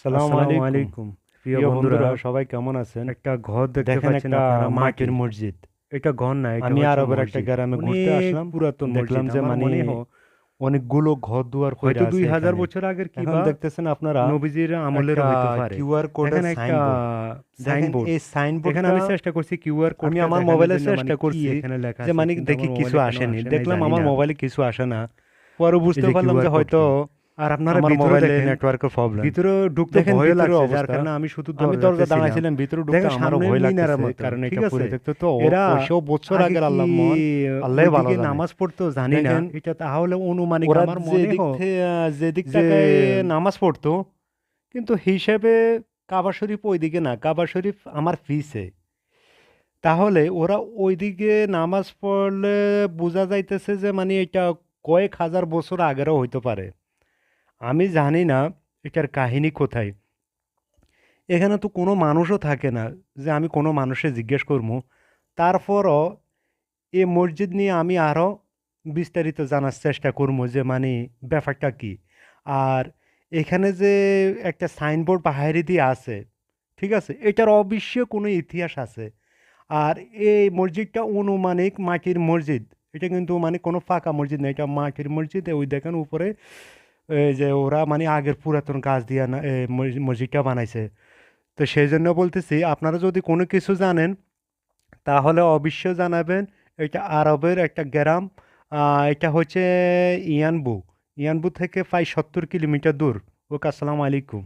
আসসালামু আসসালামু আলাইকুম। আলাইকুম। প্রিয় প্রিয় বন্ধুরা, বন্ধুরা, সবাই কেমন আছেন? একটা ঘর দেখতে দেখেন পাচ্ছেন একটা আপনারা, মাটির মাটির। মসজিদ। এটা ঘর না, এটা আমি হচ্ছে আরবের একটা মসজিদ। গ্রামে ঘুরতে অনেক আসলাম। পুরাতন দেখলাম মসজিদ। যে আমার মনে হয় অনেকগুলো ঘর দুয়ার হয়তো কইরা আছে 2000 এখানে। বছর আগের কি এখন বা দেখতেছেন আপনারা নবীজির আমলেরও একটা হইতে পারে। কিউআর কোডের দেখেন একটা সাইনবোর্ড। দেখেন সাইনবোর্ড। এই এখানে সাইনবোর্ডটা আমি চেষ্টা করছি কিউআর আমি কোডটা আমার দেখানোর মোবাইলে জন্য, মানে চেষ্টা কি করছি এখানে লেখা যে আছে, মানে কিন্তু দেখি আমার কিছু মোবাইলে কেন আসেনি। আসে নাই দেখলাম জানি আমার না। মোবাইলে কিছু আসে না। পরে এই বুঝতে যে পারলাম যে কিউআর হয়তো কোডটা। আর আপনারা আমার ভিতরে মোবাইলে দেখেন, নেটওয়ার্কের প্রবলেম। ভিতরে ঢুকতে দেখেন ভয় ভিতরের লাগছে, যার অবস্থা। কারণে আমি শুধু আমি দরজাতে দরজা ছিলাম। দাঁড়াইছিলাম, ভিতরে ঢুকতে দেখেন আমারও সামনে ভয় মিনার লাগতেছে, মতো, কারণ ঠিক এটা আছে। পরে দেখতে তো এরা কয়শো বছর আগে আগের কি আল্লাহ মহান, আল্লাহ ভালো ওইদিকে জানে। নামাজ পড়তো জানি না, দেখেন এটা তাহলে অনুমানিক ওরা আমার মনে যে দিক যে টাকায় নামাজ পড়তো, কিন্তু হিসেবে কাবা শরীফ ওইদিকে না, কাবা শরীফ আমার পিছে। তাহলে ওরা ওইদিকে নামাজ পড়লে বোঝা যাইতেছে যে মানে এটা কয়েক হাজার বছর আগেরও হইতে পারে। আমি জানি না এটার কাহিনী কোথায়। এখানে তো কোনো মানুষও থাকে না যে আমি কোনো মানুষে জিজ্ঞেস করবো। তারপরও এই মসজিদ নিয়ে আমি আরও বিস্তারিত জানার চেষ্টা করবো যে মানে ব্যাপারটা কি। আর এখানে যে একটা সাইনবোর্ড বাহিরে দিয়ে আছে, ঠিক আছে, এটার অবশ্যই কোনো ইতিহাস আছে। আর এই মসজিদটা অনুমানিক মাটির মসজিদ। এটা কিন্তু মানে কোনো ফাঁকা মসজিদ না, এটা মাটির মসজিদ। ওই দেখেন উপরে এই যে ওরা মানে আগের পুরাতন কাজ দিয়ে না এই মসজিদটা বানাইছে। তো সেই জন্য বলতেছি, আপনারা যদি কোনো কিছু জানেন তাহলে অবশ্যই জানাবেন। এটা আরবের একটা গ্রাম। এটা হচ্ছে ইয়ানবু। ইয়ানবু থেকে প্রায় 70 কিলোমিটার দূর। ওকে, আসসালামু আলাইকুম।